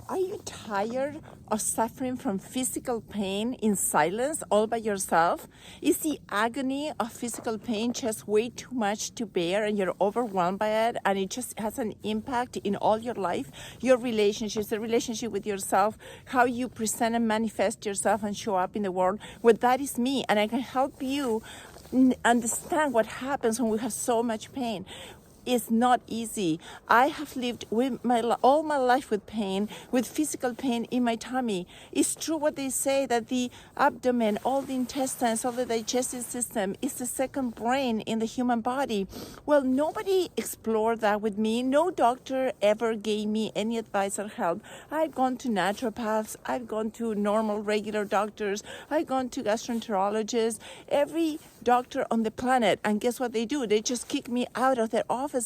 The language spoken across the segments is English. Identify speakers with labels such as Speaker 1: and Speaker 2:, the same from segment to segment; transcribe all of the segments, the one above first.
Speaker 1: Are you tired of suffering from physical pain in silence all by yourself? Is the agony of physical pain just way too much to bear and you're overwhelmed by it and it just has an impact in all your life, your relationships, the relationship with yourself, how you present and manifest yourself and show up in the world? Well, that is me, and I can help you understand what happens when we have so much pain. It's not easy. I have lived with all my life with pain, with physical pain in my tummy. It's true what they say, that the abdomen, all the intestines, all the digestive system is the second brain in the human body. Well, nobody explored that with me. No doctor ever gave me any advice or help. I've gone to naturopaths. I've gone to normal, regular doctors. I've gone to gastroenterologists. Every doctor on the planet, and guess what they do? They just kick me out of their offices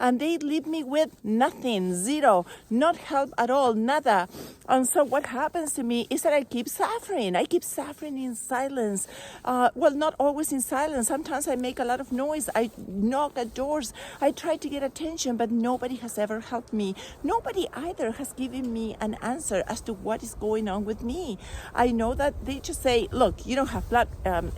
Speaker 1: and they leave me with nothing, zero, not help at all, nada. And so what happens to me is that I keep suffering. I keep suffering in silence. Well, not always in silence. Sometimes I make a lot of noise. I knock at doors. I try to get attention, but nobody has ever helped me. Nobody either has given me an answer as to what is going on with me. I know that they just say, look, you don't have blood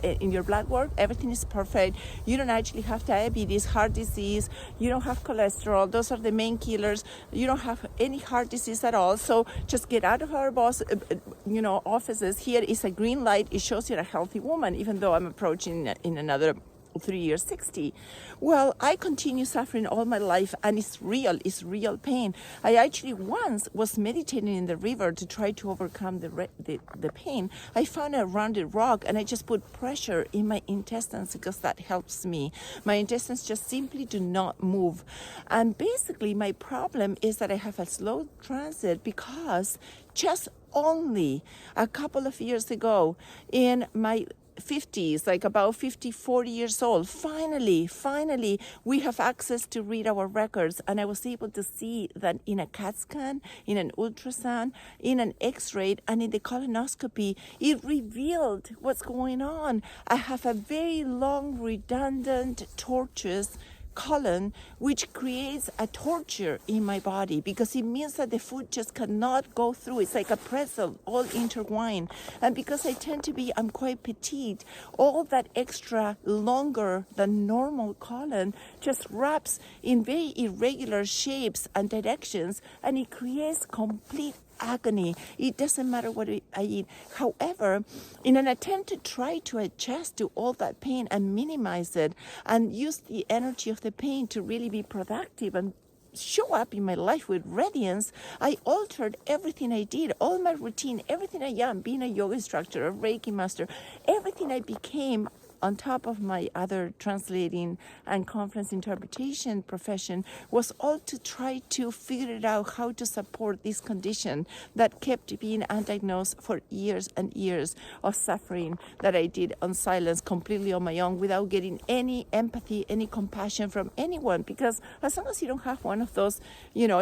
Speaker 1: in your blood work. Everything is perfect. You don't actually have diabetes, heart disease. You don't have cholesterol. Those are the main killers. You don't have any heart disease at all. So just get out of our offices. Here is a green light. It shows you're a healthy woman, even though I'm approaching in another 3 years 60. Well, I continue suffering all my life, and it's real pain. I actually once was meditating in the river to try to overcome the pain. I found a rounded rock and I just put pressure in my intestines because that helps me. My intestines just simply do not move. And basically my problem is that I have a slow transit because just only a couple of years ago in my 50s, like about 40 years old, finally we have access to read our records, and I was able to see that in a CAT scan, in an ultrasound, in an x-ray, and in the colonoscopy, it revealed what's going on. I have a very long, redundant, tortuous colon, which creates a torture in my body because it means that the food just cannot go through. It's like a pretzel, all intertwined. And because I'm quite petite, all that extra longer than normal colon just wraps in very irregular shapes and directions, and it creates complete agony. It doesn't matter what I eat. However, in an attempt to try to adjust to all that pain and minimize it and use the energy of the pain to really be productive and show up in my life with radiance, I altered everything I did, all my routine, everything I am, being a yoga instructor, a Reiki master, everything I became on top of my other translating and conference interpretation profession was all to try to figure it out how to support this condition that kept being undiagnosed for years and years of suffering that I did on silence, completely on my own, without getting any empathy, any compassion from anyone. Because as long as you don't have one of those,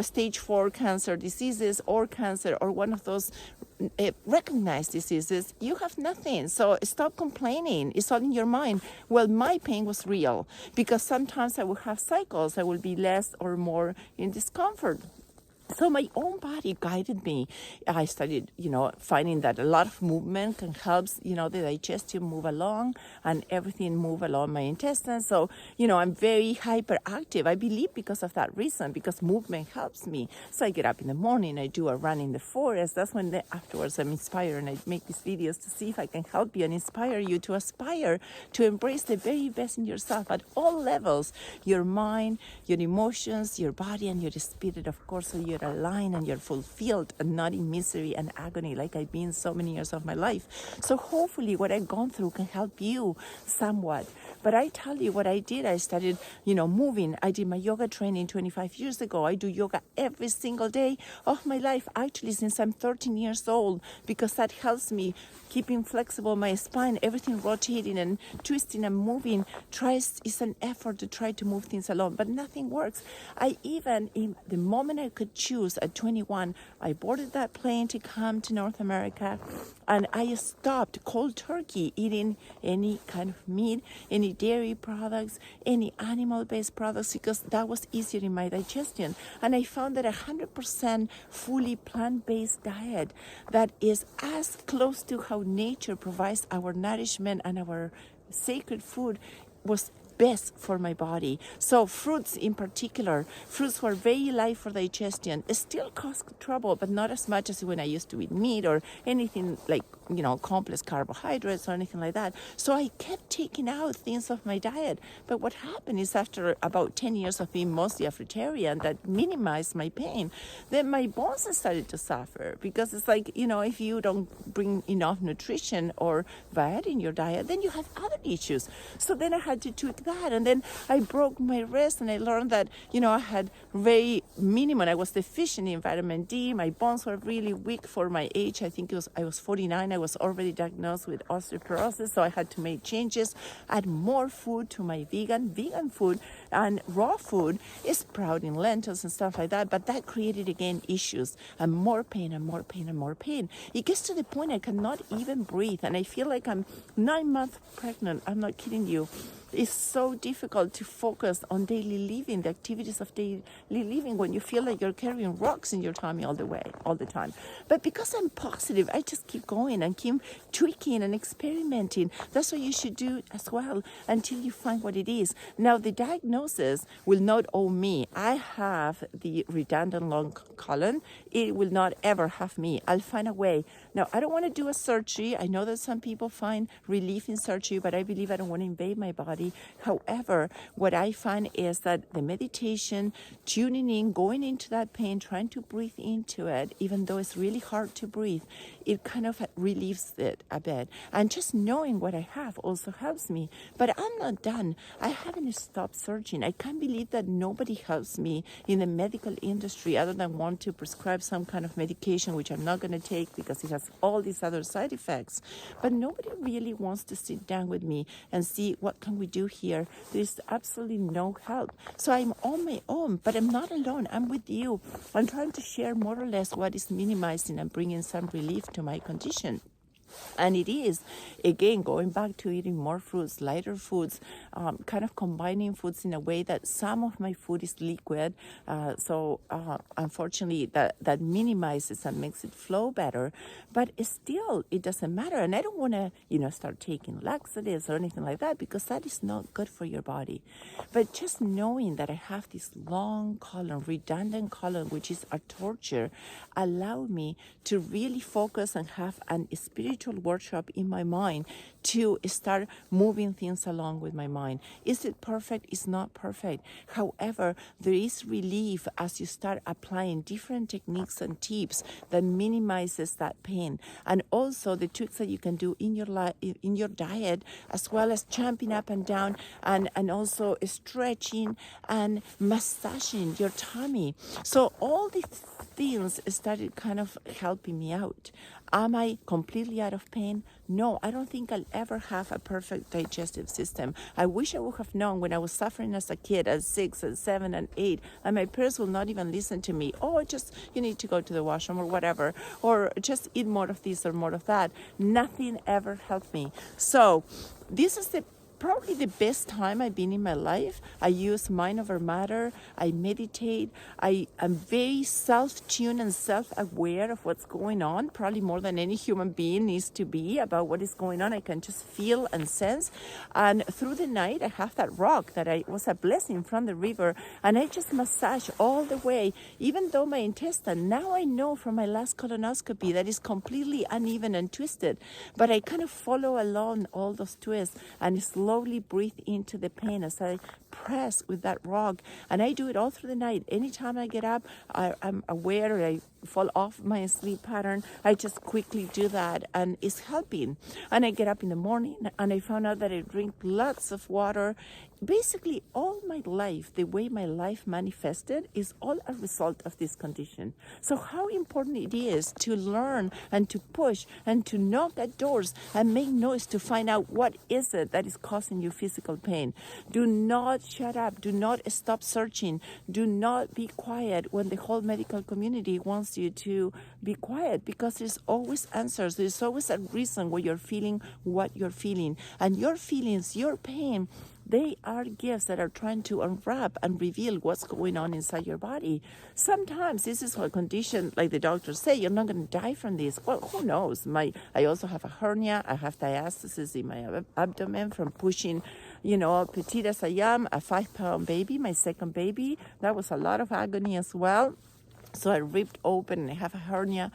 Speaker 1: stage 4 cancer diseases or cancer or one of those recognized diseases, you have nothing. So stop complaining. It's all in your mind. Well, my pain was real because sometimes I will have cycles. I will be less or more in discomfort. So my own body guided me. I started, finding that a lot of movement can help, the digestion move along and everything move along my intestines. So, I'm very hyperactive. I believe because of that reason, because movement helps me. So I get up in the morning, I do a run in the forest. That's when afterwards I'm inspired, and I make these videos to see if I can help you and inspire you to aspire to embrace the very best in yourself at all levels, your mind, your emotions, your body, and your spirit, of course, so you're aligned and you're fulfilled and not in misery and agony like I've been so many years of my life. So hopefully what I've gone through can help you somewhat. But I tell you what I did. I started, moving. I did my yoga training 25 years ago. I do yoga every single day of my life, actually since I'm 13 years old, because that helps me keeping flexible my spine, everything rotating and twisting and moving. It's an effort to try to move things along, but nothing works. I even, in the moment I could choose choose at 21. I boarded that plane to come to North America, and I stopped cold turkey eating any kind of meat, any dairy products, any animal-based products, because that was easier in my digestion. And I found that 100% fully plant-based diet that is as close to how nature provides our nourishment and our sacred food was best for my body. So fruits in particular, fruits were very light for digestion. It still cause trouble, but not as much as when I used to eat meat or anything like, complex carbohydrates or anything like that. So I kept taking out things of my diet. But what happened is after about 10 years of being mostly a fruitarian that minimized my pain, then my bones started to suffer, because it's like, if you don't bring enough nutrition or variety in your diet, then you have other issues. So then I had to tweak that. And then I broke my wrist, and I learned that, I had very minimum. I was deficient in vitamin D. My bones were really weak for my age. I think I was 49. I was already diagnosed with osteoporosis, so I had to make changes, add more food to my vegan food, and raw food is sprouting lentils and stuff like that. But that created again issues and more pain and more pain and more pain. It gets to the point I cannot even breathe, and I feel like I'm 9 months pregnant. I'm not kidding you. It's so difficult to focus on daily living, the activities of daily living, when you feel like you're carrying rocks in your tummy all the time. But because I'm positive, I just keep going and keep tweaking and experimenting. That's what you should do as well until you find what it is. Now, the diagnosis will not owe me. I have the redundant long colon. It will not ever have me. I'll find a way. Now, I don't want to do a surgery. I know that some people find relief in surgery, but I believe I don't want to invade my body. However, what I find is that the meditation, tuning in, going into that pain, trying to breathe into it, even though it's really hard to breathe, it kind of relieves it a bit. And just knowing what I have also helps me. But I'm not done. I haven't stopped searching. I can't believe that nobody helps me in the medical industry other than want to prescribe some kind of medication, which I'm not going to take because it has all these other side effects. But nobody really wants to sit down with me and see what can we do here. There's absolutely no help. So I'm on my own, but I'm not alone. I'm with you. I'm trying to share more or less what is minimizing and bringing some relief to my condition. And it is, again, going back to eating more fruits, lighter foods, kind of combining foods in a way that some of my food is liquid. So unfortunately, that minimizes and makes it flow better. But still, it doesn't matter. And I don't want to, start taking laxatives or anything like that, because that is not good for your body. But just knowing that I have this long colon, redundant colon, which is a torture, allowed me to really focus and have an spiritual workshop in my mind to start moving things along with my mind. Is it perfect? It's not perfect. However, there is relief as you start applying different techniques and tips that minimizes that pain. And also the tricks that you can do in your diet, as well as jumping up and down, and also stretching and massaging your tummy. So all these things started kind of helping me out. Am I completely out of pain? No, I don't think I'll ever have a perfect digestive system. I wish I would have known when I was suffering as a kid at 6 and 7 and 8, and my parents will not even listen to me. Oh, just you need to go to the washroom or whatever, or just eat more of this or more of that. Nothing ever helped me. So this is probably the best time I've been in my life. I use mind over matter. I meditate. I am very self-tuned and self-aware of what's going on, probably more than any human being needs to be about what is going on. I can just feel and sense. And through the night, I have that rock that was a blessing from the river, and I just massage all the way, even though my intestine, now I know from my last colonoscopy that is completely uneven and twisted, but I kind of follow along all those twists and slowly breathe into the pain as I press with that rock. And I do it all through the night. Anytime I get up, I'm aware, I fall off my sleep pattern, I just quickly do that, and it's helping. And I get up in the morning, and I found out that I drink lots of water. Basically, all my life, the way my life manifested is all a result of this condition. So how important it is to learn and to push and to knock at doors and make noise to find out what is it that is causing you physical pain. Do not shut up. Do not stop searching. Do not be quiet when the whole medical community wants you to be quiet, because there's always answers. There's always a reason why you're feeling what you're feeling. And your feelings, your pain, they are gifts that are trying to unwrap and reveal what's going on inside your body. Sometimes this is a condition, like the doctors say, you're not going to die from this. Well, who knows? I also have a hernia. I have diastasis in my abdomen from pushing, petite as I am, a 5-pound baby, my second baby. That was a lot of agony as well. So I ripped open and I have a hernia.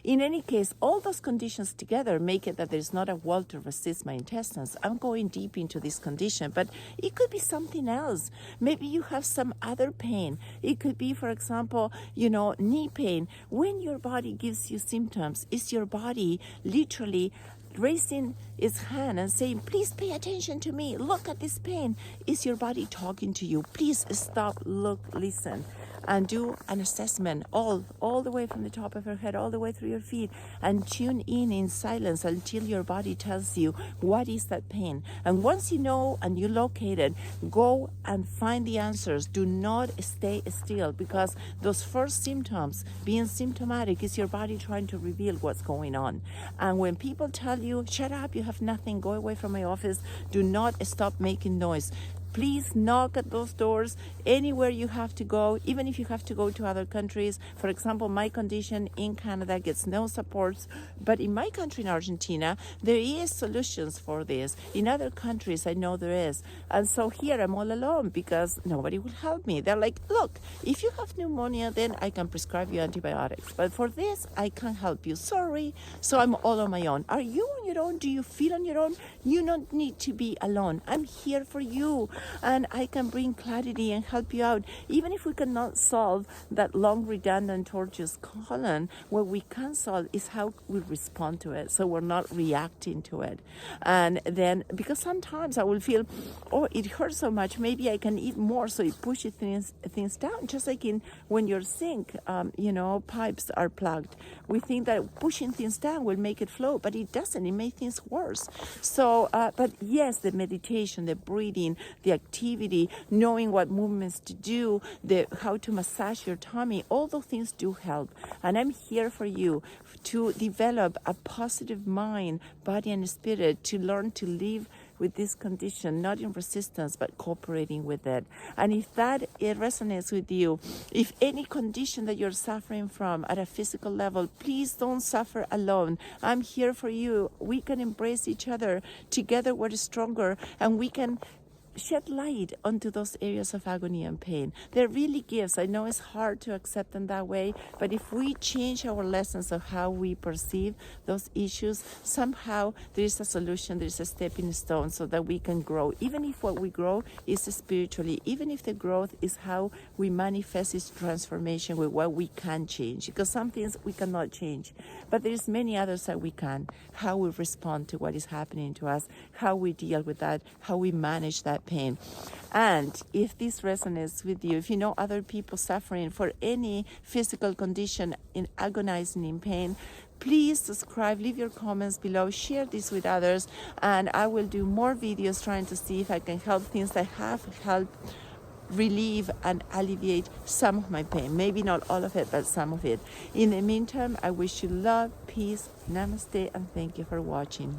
Speaker 1: In any case, all those conditions together make it that there's not a wall to resist my intestines. I'm going deep into this condition, but it could be something else. Maybe you have some other pain. It could be, for example, knee pain. When your body gives you symptoms, is your body literally raising its hand and saying, please pay attention to me. Look at this pain. Is your body talking to you? Please stop, look, listen. And do an assessment all the way from the top of your head, all the way through your feet, and tune in silence until your body tells you what is that pain. And once you know and you locate it, go and find the answers. Do not stay still, because those first symptoms, being symptomatic, is your body trying to reveal what's going on. And when people tell you, shut up, you have nothing, go away from my office, do not stop making noise. Please knock at those doors anywhere you have to go, even if you have to go to other countries. For example, my condition in Canada gets no supports, but in my country, in Argentina, there is solutions for this. In other countries, I know there is. And so here I'm all alone because nobody will help me. They're like, look, if you have pneumonia, then I can prescribe you antibiotics. But for this, I can't help you. Sorry. So I'm all on my own. Are you on your own? Do you feel on your own? You don't need to be alone. I'm here for you. And I can bring clarity and help you out. Even if we cannot solve that long, redundant, tortuous colon, what we can solve is how we respond to it, so we're not reacting to it. And then, because sometimes I will feel, oh, it hurts so much, maybe I can eat more, so it pushes things down. Just like when your sink, pipes are plugged. We think that pushing things down will make it flow, but it doesn't. It makes things worse. So, but yes, the meditation, the breathing, the activity, knowing what movements to do, how to massage your tummy, all those things do help. And I'm here for you to develop a positive mind, body, and spirit, to learn to live with this condition, not in resistance, but cooperating with it. And if it resonates with you, if any condition that you're suffering from at a physical level, please don't suffer alone. I'm here for you. We can embrace each other. Together we're stronger, and we can shed light onto those areas of agony and pain. They're really gifts. I know it's hard to accept them that way, but if we change our lessons of how we perceive those issues, somehow there is a solution, there is a stepping stone so that we can grow. Even if what we grow is spiritually, even if the growth is how we manifest this transformation with what we can change, because some things we cannot change, but there's many others that we can. How we respond to what is happening to us, how we deal with that, how we manage that pain. And if this resonates with you, if you know other people suffering for any physical condition, in agonizing in pain, please subscribe, leave your comments below, share this with others, and I will do more videos trying to see if I can help things that have helped relieve and alleviate some of my pain. Maybe not all of it, but some of it. In the meantime, I wish you love, peace, namaste, and thank you for watching.